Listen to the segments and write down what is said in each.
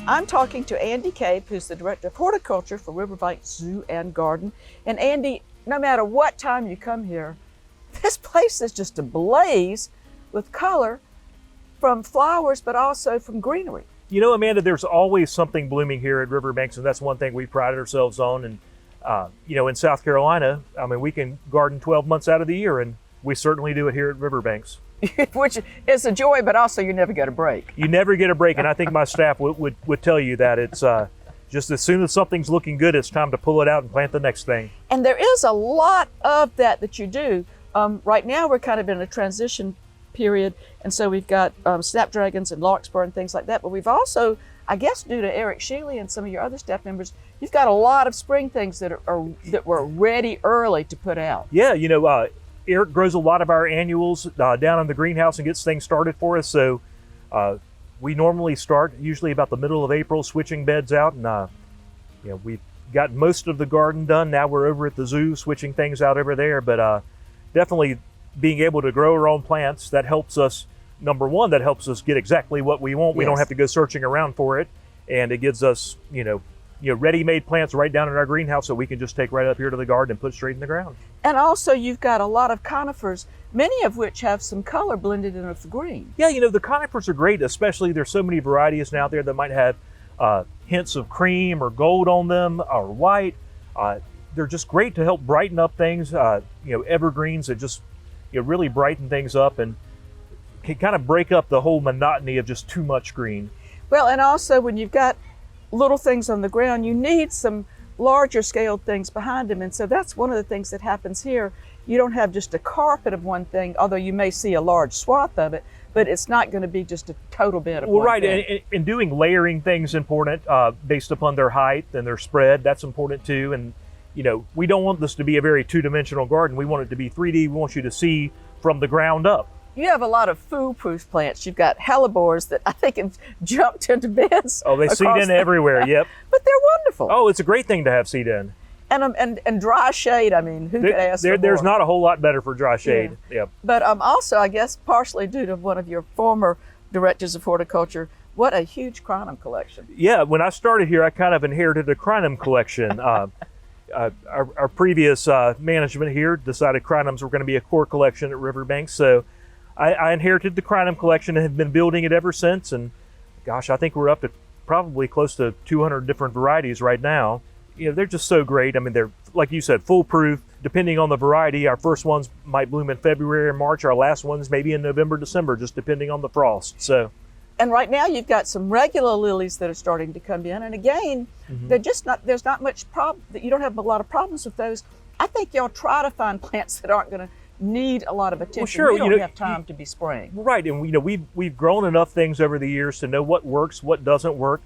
I'm talking to Andy Cabe, who's the Director of Horticulture for Riverbanks Zoo and Garden. And Andy, no matter what time you come here, this place is just ablaze with color from flowers, but also from greenery. You know, Amanda, there's always something blooming here at Riverbanks, and that's one thing we pride ourselves on. And, you know, in South Carolina, I mean, we can garden 12 months out of the year, and we certainly do it here at Riverbanks. Which is a joy, but also you never get a break. You never get a break, and I think my staff would tell you that. It's just as soon as something's looking good, it's time to pull it out and plant the next thing. And there is a lot of that you do. Right now we're kind of in a transition period, and so we've got snapdragons and larkspur and things like that, but we've also, I guess due to Eric Shealy and some of your other staff members, you've got a lot of spring things that were ready early to put out. Yeah, you know, Eric grows a lot of our annuals down in the greenhouse and gets things started for us. So we normally start usually about the middle of April switching beds out, and you know, we've got most of the garden done. Now we're over at the zoo switching things out over there, but definitely being able to grow our own plants, that helps us, number one, that helps us get exactly what we want. We don't have to go searching around for it, and it gives us, you know, ready-made plants right down in our greenhouse that we can just take right up here to the garden and put straight in the ground. And also you've got a lot of conifers, many of which have some color blended in with the green. Yeah, you know, the conifers are great, especially there's so many varieties now there that might have hints of cream or gold on them or white. They're just great to help brighten up things. You know, evergreens that just, you know, really brighten things up and can kind of break up the whole monotony of just too much green. Well, and also when you've got little things on the ground, you need some larger scaled things behind them. And so that's one of the things that happens here. You don't have just a carpet of one thing, although you may see a large swath of it, but it's not going to be just a total bed of one right, thing. And doing layering things important based upon their height and their spread, that's important too. And you know, we don't want this to be a very two-dimensional garden. We want it to be 3D. We want you to see from the ground up. You have a lot of foolproof plants. You've got hellebores that I think have jumped into beds. Oh, they seed in everywhere, yep. But they're wonderful. Oh, it's a great thing to have seed in. And dry shade, I mean, who could ask for more? There's not a whole lot better for dry shade. Yeah. Yep. But also, I guess, partially due to one of your former directors of horticulture, what a huge Kronum collection. Yeah, when I started here, I kind of inherited a Kronum collection. Our previous management here decided Kronums were going to be a core collection at Riverbanks, so I inherited the Kronum collection and have been building it ever since. And gosh, I think we're up to probably close to 200 different varieties right now. You know, they're just so great. I mean, they're, like you said, foolproof. Depending on the variety, our first ones might bloom in February or March. Our last ones maybe in November, December, just depending on the frost. So. And right now you've got some regular lilies that are starting to come in. And again, they're just not, there's not much problem, you don't have a lot of problems with those. I think y'all try to find plants that aren't going to need a lot of attention. Well, sure, we don't have time to be spraying. Right, and you know, we've grown enough things over the years to know what works, what doesn't work,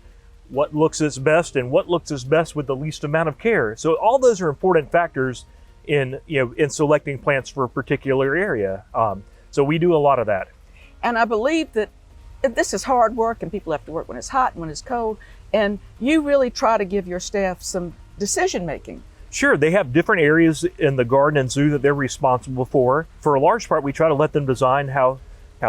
what looks its best, and what looks its best with the least amount of care. So all those are important factors in, you know, in selecting plants for a particular area. So we do a lot of that. And I believe that this is hard work, and people have to work when it's hot and when it's cold, and you really try to give your staff some decision making. Sure, they have different areas in the garden and zoo that they're responsible for. For a large part, we try to let them design how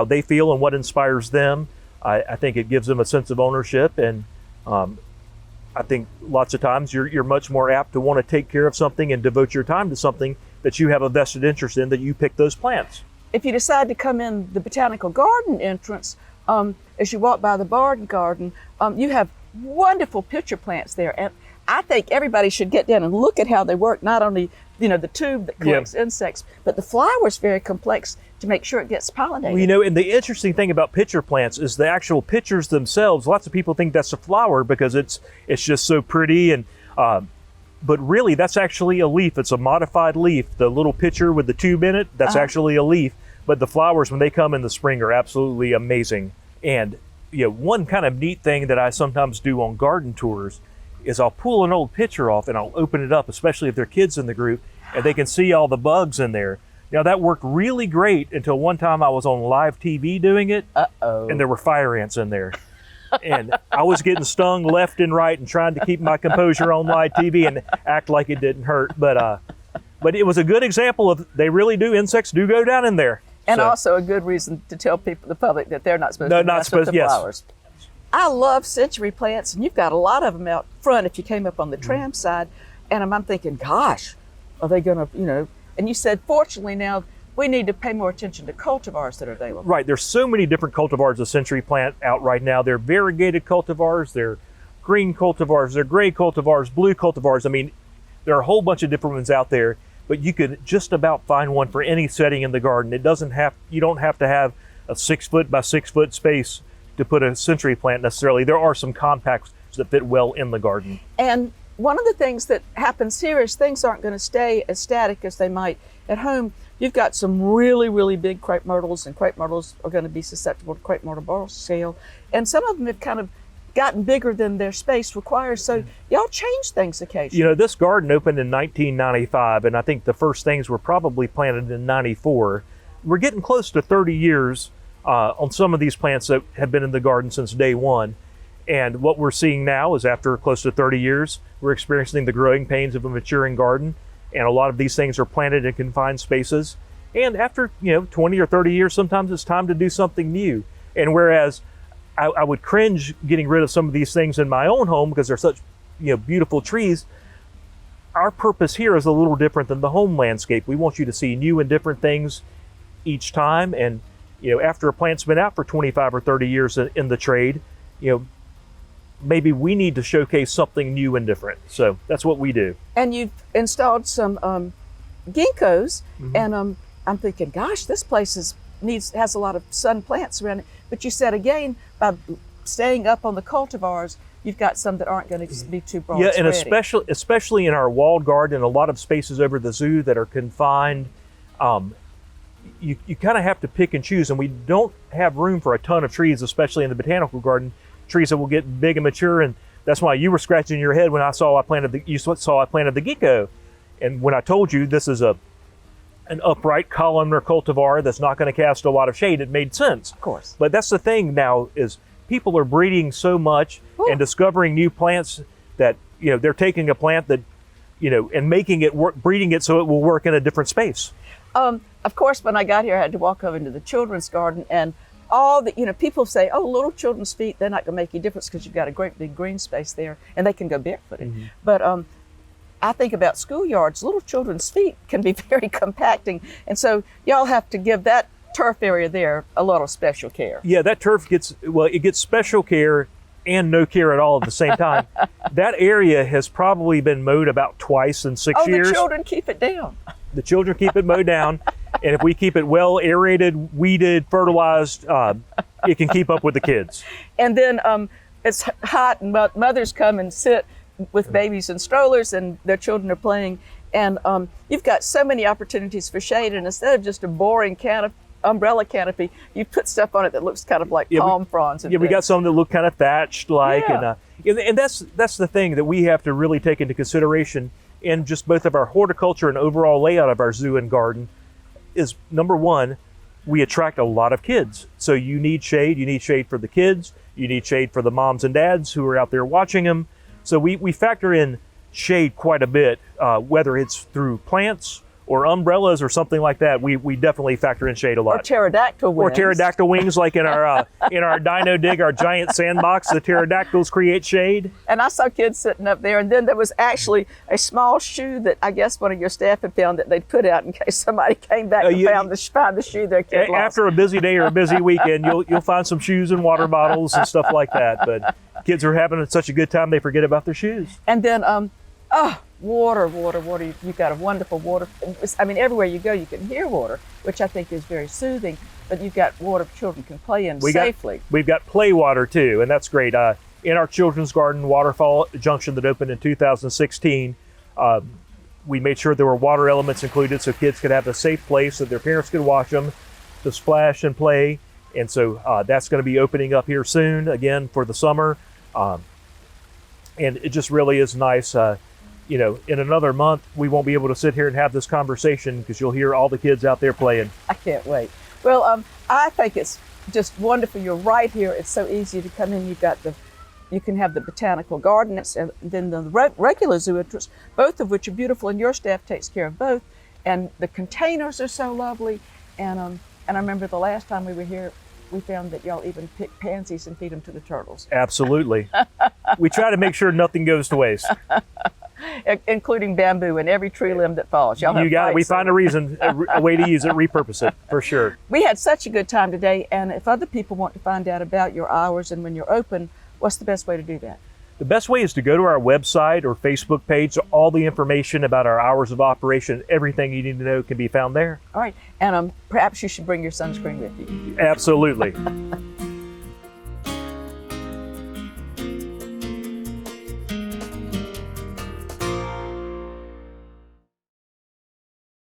they feel and what inspires them. I think it gives them a sense of ownership, and I think lots of times you're much more apt to want to take care of something and devote your time to something that you have a vested interest in, that you pick those plants. If you decide to come in the botanical garden entrance, as you walk by the barn garden, you have wonderful pitcher plants there. And I think everybody should get down and look at how they work. Not only, the tube that collects insects, but the flower's very complex to make sure it gets pollinated. Well, and the interesting thing about pitcher plants is the actual pitchers themselves. Lots of people think that's a flower because it's just so pretty, and but really that's actually a leaf. It's a modified leaf. The little pitcher with the tube in it, that's actually a leaf. But the flowers, when they come in the spring, are absolutely amazing. And one kind of neat thing that I sometimes do on garden tours is I'll pull an old pitcher off and I'll open it up, especially if there are kids in the group, and they can see all the bugs in there. Now, that worked really great until one time I was on live TV doing it, and there were fire ants in there. And I was getting stung left and right and trying to keep my composure on live TV and act like it didn't hurt. But it was a good example of insects do go down in there. And also a good reason to tell the public that they're not supposed to mess with the flowers. I love century plants, and you've got a lot of them out front if you came up on the tram side. And I'm thinking, gosh, are they going to, and you said, fortunately now, we need to pay more attention to cultivars that are available. Right, there's so many different cultivars of century plant out right now. They're variegated cultivars, they're green cultivars, they're gray cultivars, blue cultivars. I mean, there are a whole bunch of different ones out there, but you could just about find one for any setting in the garden. You don't have to have a 6 foot by 6 foot space to put a century plant necessarily. There are some compacts that fit well in the garden. And one of the things that happens here is things aren't going to stay as static as they might at home. You've got some really, really big crepe myrtles, and crepe myrtles are going to be susceptible to crepe myrtle borer scale. And some of them have kind of gotten bigger than their space requires. So y'all change things occasionally. This garden opened in 1995, and I think the first things were probably planted in 94. We're getting close to 30 years on some of these plants that have been in the garden since day one. And what we're seeing now is after close to 30 years, we're experiencing the growing pains of a maturing garden. And a lot of these things are planted in confined spaces. And after 20 or 30 years, sometimes it's time to do something new. And whereas I would cringe getting rid of some of these things in my own home because they're such beautiful trees, our purpose here is a little different than the home landscape. We want you to see new and different things each time. And after a plant's been out for 25 or 30 years in the trade, maybe we need to showcase something new and different. So that's what we do. And you've installed some ginkgos, and I'm thinking, gosh, this place has a lot of sun plants around it. But you said again, by staying up on the cultivars, you've got some that aren't going to be too broad. Yeah, and especially in our walled garden, a lot of spaces over the zoo that are confined, you kind of have to pick and choose, and we don't have room for a ton of trees, especially in the botanical garden. Trees that will get big and mature, and that's why you were scratching your head when I planted the ginkgo. And when I told you this is an upright columnar cultivar that's not going to cast a lot of shade, it made sense. Of course. But that's the thing now is people are breeding so much and discovering new plants that they're taking a plant that and making it work, breeding it so it will work in a different space. Of course, when I got here, I had to walk over into the children's garden, and all the, people say, oh, little children's feet, they're not going to make any difference because you've got a great big green space there and they can go barefooted. But I think about schoolyards, little children's feet can be very compacting. And so y'all have to give that turf area there a lot of special care. Yeah, that turf gets special care and no care at all at the same time. That area has probably been mowed about twice in 6 years. The children keep it down. The children keep it mowed down. And if we keep it well aerated, weeded, fertilized, it can keep up with the kids. And then it's hot, and mothers come and sit with babies in strollers, and their children are playing. And you've got so many opportunities for shade, and instead of just a boring umbrella canopy, you put stuff on it that looks kind of like palm fronds. And we got some that look kind of thatched like, and that's the thing that we have to really take into consideration in just both of our horticulture and overall layout of our zoo and garden. Is number one, we attract a lot of kids. So you need shade. You need shade for the kids. You need shade for the moms and dads who are out there watching them. So we factor in shade quite a bit, whether it's through plants or umbrellas or something like that, we definitely factor in shade a lot. Or pterodactyl wings. Or pterodactyl wings, like in our dino dig, our giant sandbox, the pterodactyls create shade. And I saw kids sitting up there, and then there was actually a small shoe that I guess one of your staff had found that they'd put out in case somebody came back and find the shoe their kid lost. After a busy day or a busy weekend, you'll find some shoes and water bottles and stuff like that. But kids are having such a good time, they forget about their shoes. And then, water. You've got a wonderful water. I mean, everywhere you go, you can hear water, which I think is very soothing. But you've got water children can play in safely. We've got play water too, and that's great. In our children's garden, Waterfall Junction, that opened in 2016, we made sure there were water elements included so kids could have a safe place that their parents could watch them to splash and play. And so that's going to be opening up here soon, again, for the summer. And it just really is nice. In another month, we won't be able to sit here and have this conversation because you'll hear all the kids out there playing. I can't wait. Well, I think it's just wonderful. You're right here. It's so easy to come in. You can have the botanical garden and then the regular zoo entrance, both of which are beautiful, and your staff takes care of both. And the containers are so lovely. And I remember the last time we were here, we found that y'all even pick pansies and feed them to the turtles. Absolutely. We try to make sure nothing goes to waste. Including bamboo and every tree limb that falls. Y'all You got it. We find a reason, a way to use it, repurpose it, for sure. We had such a good time today, and if other people want to find out about your hours and when you're open, what's the best way to do that? The best way is to go to our website or Facebook page. All the information about our hours of operation, everything you need to know can be found there. All right, and perhaps you should bring your sunscreen with you. Absolutely.